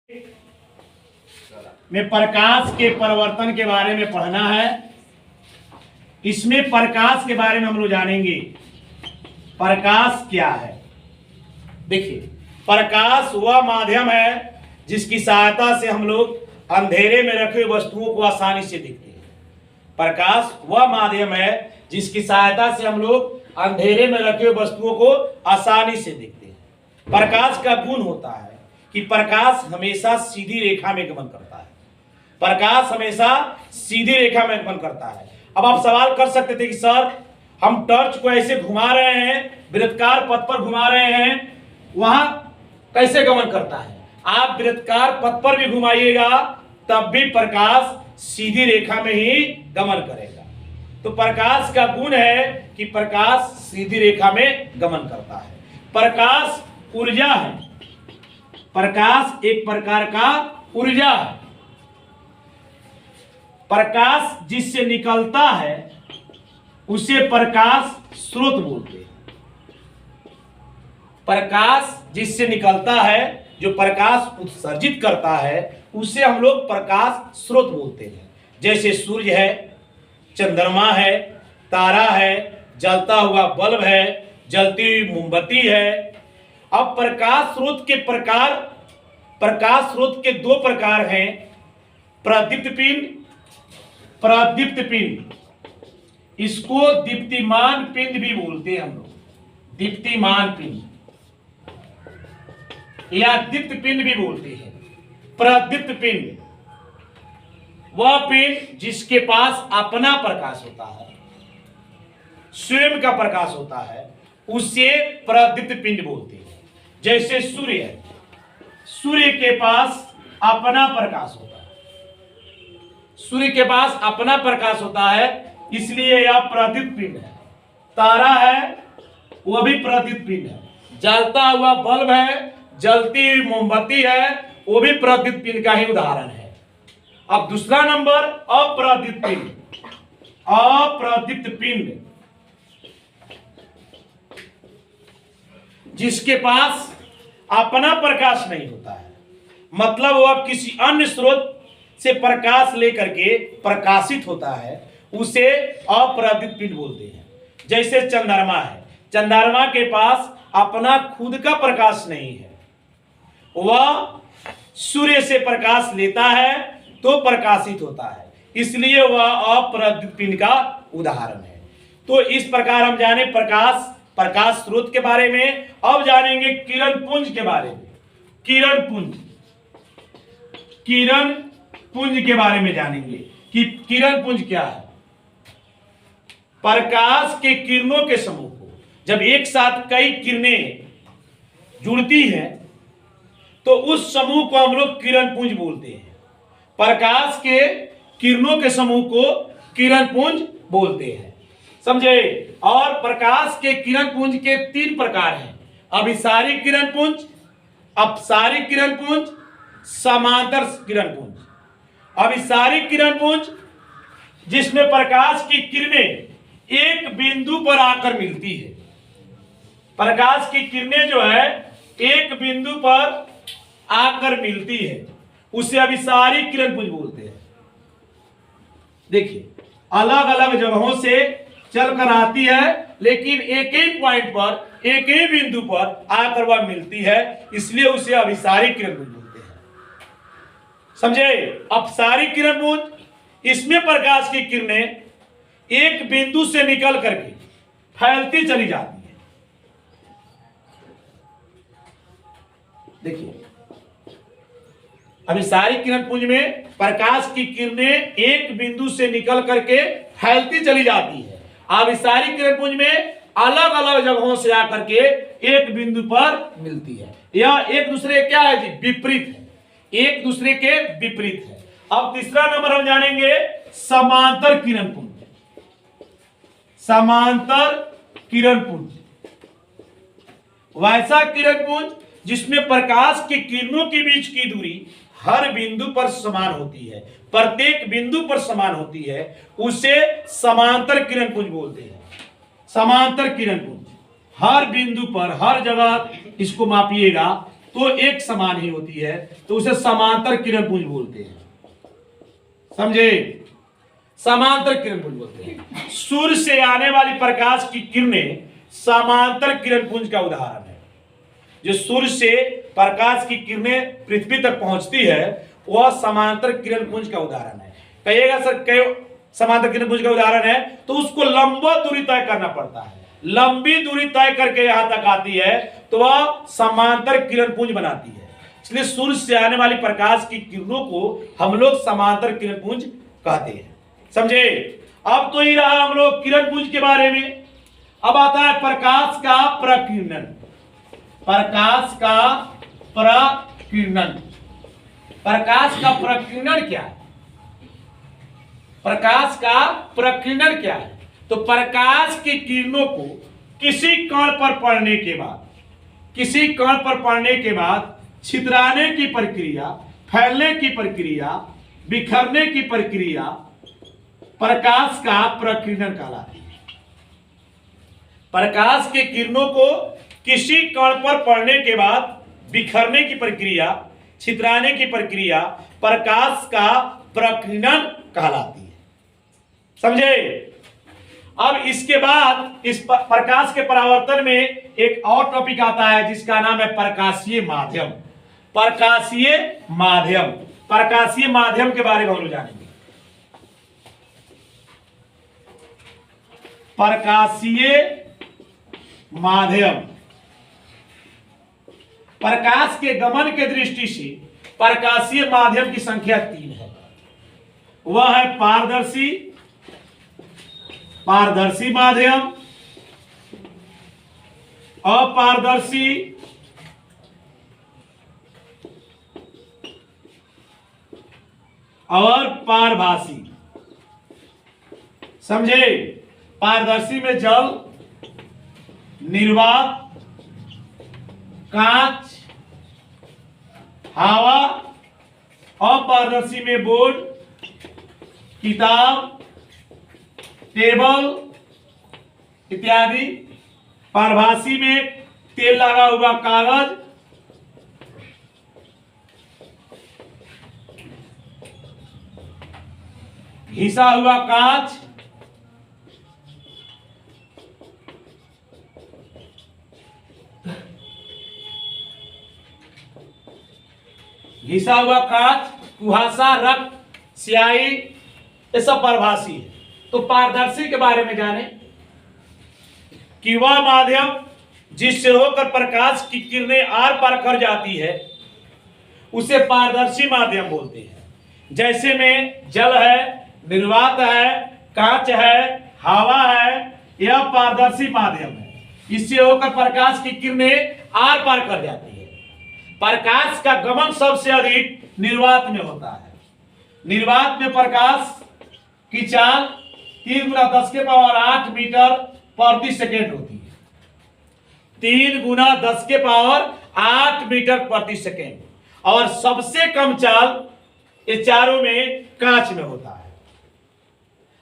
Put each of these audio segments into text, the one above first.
में प्रकाश के परिवर्तन के बारे में पढ़ना है। इसमें प्रकाश के बारे में हम लोग जानेंगे प्रकाश क्या है। देखिए, प्रकाश वह माध्यम है जिसकी सहायता से हम लोग अंधेरे में रखे हुए वस्तुओं को आसानी से देखते हैं। प्रकाश वह माध्यम है जिसकी सहायता से हम लोग अंधेरे में रखे हुए वस्तुओं को आसानी से देखते हैं। प्रकाश का गुण होता है कि प्रकाश हमेशा सीधी रेखा में गमन करता है। प्रकाश हमेशा सीधी रेखा में गमन करता है। अब आप सवाल कर सकते थे कि सर, हम टॉर्च को ऐसे घुमा रहे हैं, वृत्तकार पथ पर घुमा रहे हैं, वहां कैसे गमन करता है? आप वृत्तकार पथ पर भी घुमाइएगा तब भी प्रकाश सीधी रेखा में ही गमन करेगा। तो प्रकाश का गुण है कि प्रकाश सीधी रेखा में गमन करता है। प्रकाश ऊर्जा है। प्रकाश एक प्रकार का ऊर्जा है। प्रकाश जिससे निकलता है उसे प्रकाश स्रोत बोलते हैं। प्रकाश जिससे निकलता है, जो प्रकाश उत्सर्जित करता है, उसे हम लोग प्रकाश स्रोत बोलते हैं। जैसे सूर्य है, चंद्रमा है, तारा है, जलता हुआ बल्ब है, जलती हुई मोमबत्ती है। अब प्रकाश स्रोत के प्रकार, प्रकाश स्रोत के दो प्रकार हैं, प्रदीप्त पिंड, प्रदीप्त पिंड। इसको दीप्तिमान पिंड भी बोलते हैं हम लोग, दीप्तिमान पिंड या दीप्त पिंड भी बोलते हैं। प्रदीप्त पिंड वह पिंड जिसके पास अपना प्रकाश होता है, स्वयं का प्रकाश होता है, उसे प्रदीप्त पिंड बोलते हैं। जैसे सूर्य है, सूर्य के पास अपना प्रकाश होता है, सूर्य के पास अपना प्रकाश होता है, इसलिए यह प्रदीप्त पिंड है। तारा है, वह भी प्रदीप्त पिंड है। जलता हुआ बल्ब है, जलती हुई मोमबत्ती है, वो भी प्रदीप्त पिंड का ही उदाहरण है। अब दूसरा नंबर अप्रदीप्त पिंड। अप्रदीप्त पिंड जिसके पास अपना प्रकाश नहीं होता है, मतलब वह किसी अन्य स्रोत से प्रकाश लेकर के प्रकाशित होता है, उसे अप्रदीप्त पिंड बोलते हैं। जैसे चंद्रमा है, चंद्रमा के पास अपना खुद का प्रकाश नहीं है, वह सूर्य से प्रकाश लेता है तो प्रकाशित होता है, इसलिए वह अप्रदीप्त पिंड का उदाहरण है। तो इस प्रकार हम जाने प्रकाश स्रोत के बारे में। अब जानेंगे किरण पुंज के बारे में। किरण पुंज, किरण पुंज के बारे में जानेंगे कि किरण पुंज क्या है। प्रकाश के किरणों के समूह को जब एक साथ कई किरणें जुड़ती हैं तो उस समूह को हम लोग किरण पुंज बोलते हैं। प्रकाश के किरणों के समूह को किरण पुंज बोलते हैं, समझे। और प्रकाश के किरण पुंज के तीन प्रकार हैं, अभिसारी किरण पुंज, अपसारी किरण पुंज, समांतर किरण पुंज। अभिसारी किरण पुंज जिसमें प्रकाश की किरणें एक बिंदु पर आकर मिलती है। प्रकाश की किरणें जो है एक बिंदु पर आकर मिलती है, उसे अभिसारी किरण पुंज बोलते हैं। देखिए, अलग अलग जगहों से चलकर आती है, लेकिन एक ही पॉइंट पर, एक ही बिंदु पर आकर वह मिलती है, इसलिए उसे अभिसारी किरण पुंज बोलते हैं, समझे। अपसारी किरण पुंज, इसमें प्रकाश की किरणें एक बिंदु से निकल करके फैलती चली जाती है। देखिए, अभिसारी किरण पुंज में प्रकाश की किरणें एक बिंदु से निकल करके फैलती चली जाती है। अभिसारी किरण पुंज में अलग अलग जगहों से आकर के एक बिंदु पर मिलती है। यह एक दूसरे क्या है जी? विपरीत है, एक दूसरे के विपरीत है। अब तीसरा नंबर हम जानेंगे समांतर किरण पुंज। समांतर किरण पुंज वैसा किरण पुंज जिसमें प्रकाश की किरणों के बीच की दूरी हर बिंदु पर समान होती है, प्रत्येक बिंदु पर समान होती है, उसे समांतर किरण पुंज बोलते हैं। समांतर किरण पुंज हर बिंदु पर, हर जगह इसको मापिएगा तो एक समान ही होती है, तो उसे समांतर किरण पुंज बोलते हैं। समझे? समांतर किरण पुंज बोलते हैं। सूर्य से आने वाली प्रकाश की किरणें समांतर किरण पुंज का उदाहरण है। जो सूर्य से प्रकाश की किरणें पृथ्वी तक पहुंचती है वह समांतर किरण पुंज का उदाहरण है। कहिएगा सर कई समांतर किरण पुंज का उदाहरण है, तो उसको लंबा दूरी तय करना पड़ता है। लंबी दूरी तय करके यहां तक आती है तो वह समांतर किरण पुंज बनाती है। इसलिए सूर्य से आने वाली प्रकाश की किरणों को हम लोग समांतर किरण पुंज कहते हैं। समझे? अब तो ही रहा हम लोग किरण पुंज के बारे में। अब आता है प्रकाश का प्रकीर्णन। प्रकाश का प्रकीर्णन। प्रकाश का प्रकीर्णन क्या है? प्रकाश का प्रकीर्णन क्या है? तो प्रकाश की किरणों को किसी कण पर पड़ने के बाद, किसी कण पर पड़ने के बाद छितराने की प्रक्रिया, फैलने की प्रक्रिया, बिखरने की प्रक्रिया प्रकाश का प्रकीर्णन कहलाती है। प्रकाश के किरणों को किसी कण पर पड़ने के बाद बिखरने की प्रक्रिया, छितराने की प्रक्रिया प्रकाश का प्रकीर्णन कहलाती है। समझे? अब इसके बाद इस प्रकाश के परावर्तन में एक और टॉपिक आता है जिसका नाम है प्रकाशीय माध्यम। प्रकाशीय माध्यम। प्रकाशीय माध्यम के बारे में हम लोग जानेंगे। प्रकाशीय माध्यम। प्रकाश के गमन के दृष्टि से प्रकाशीय माध्यम की संख्या 3 है। वह है पारदर्शी, पारदर्शी माध्यम, अपारदर्शी, और पारभासी। समझे? पारदर्शी में जल, निर्वात, कांच, हवा। अपारदर्शी में बोर्ड, किताब, टेबल इत्यादि। पारभासी में तेल लगा हुआ कागज, घिसा हुआ कांच, घिसा हुआ कांच, कुहासा, रक्त, स्याही, ये सब पारभासी है। तो पारदर्शी के बारे में जाने कि वह माध्यम जिससे होकर प्रकाश की किरणें आर पार कर जाती है उसे पारदर्शी माध्यम बोलते हैं। जैसे में जल है, निर्वात है, कांच है, हवा है, यह पारदर्शी माध्यम है। इससे होकर प्रकाश की किरणें आर पार कर जाती है। प्रकाश का गमन सबसे अधिक निर्वात में होता है। निर्वात में प्रकाश की चाल 3 × 10⁸ मीटर प्रति सेकेंड होती है। 3 × 10⁸ मीटर प्रति सेकेंड। और सबसे कम चाल ये चारों में कांच में होता है,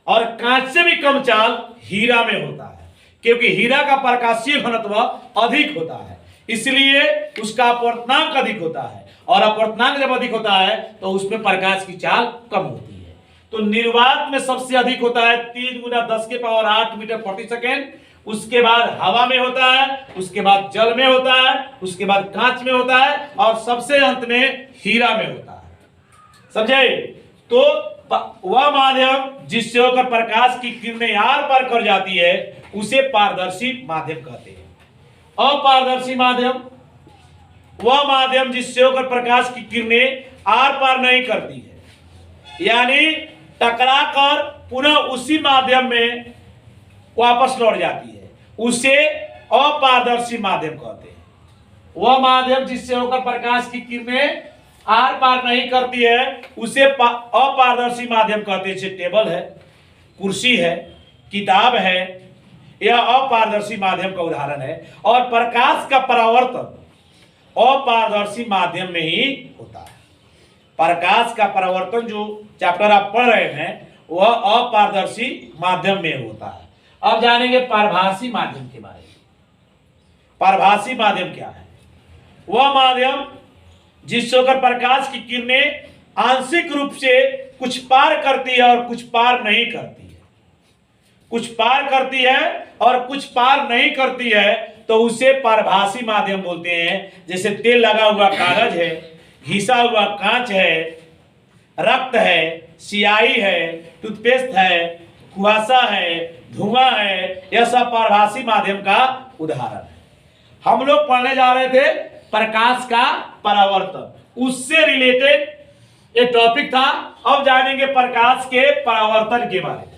और कांच से भी कम चाल हीरा में होता है, क्योंकि हीरा का प्रकाशीय घनत्व अधिक होता है, इसलिए उसका अपवर्तनांक अधिक होता है, और अपवर्तनांक जब अधिक होता है तो उसमें प्रकाश की चाल कम होती है। तो निर्वात में सबसे अधिक होता है 3 × 10⁸ मीटर प्रति सेकेंड। उसके बाद हवा में होता है, उसके बाद जल में होता है, उसके बाद कांच में होता है, और सबसे अंत में हीरा में होता है। समझे? तो वह माध्यम जिससे होकर प्रकाश की किरणें आर पार कर जाती है उसे पारदर्शी माध्यम कहते हैं। अपारदर्शी माध्यम वह माध्यम जिससे होकर प्रकाश की किरणें आर पार नहीं करती है, यानी टकरा कर पुनः उसी माध्यम में वापस लौट जाती है, उसे अपारदर्शी माध्यम कहते हैं। वह माध्यम जिससे होकर प्रकाश की किरणें आर पार नहीं करती है उसे अपारदर्शी माध्यम कहते हैं। जैसे टेबल है, कुर्सी है, किताब है, यह अपारदर्शी माध्यम का उदाहरण है। और प्रकाश का परावर्तन अपारदर्शी माध्यम में ही होता है। प्रकाश का परावर्तन जो चैप्टर आप पढ़ रहे हैं वह अपारदर्शी माध्यम में होता है। अब जानेंगे पारभासी माध्यम के बारे में। पारभासी माध्यम क्या है? वह माध्यम जिससे होकर प्रकाश की किरणें आंशिक रूप से कुछ पार करती है और कुछ पार नहीं करती है, कुछ पार करती है और कुछ पार नहीं करती है, तो उसे पारभासी माध्यम बोलते हैं। जैसे तेल लगा हुआ कागज है, घिसा हुआ कांच है, रक्त है, स्याही है, टूथपेस्ट है, कुहासा है, धुआं है, यह सब पारभासी माध्यम का उदाहरण है। हम लोग पढ़ने जा रहे थे प्रकाश का परावर्तन, उससे रिलेटेड ये टॉपिक था। अब जानेंगे प्रकाश के परावर्तन के बारे में।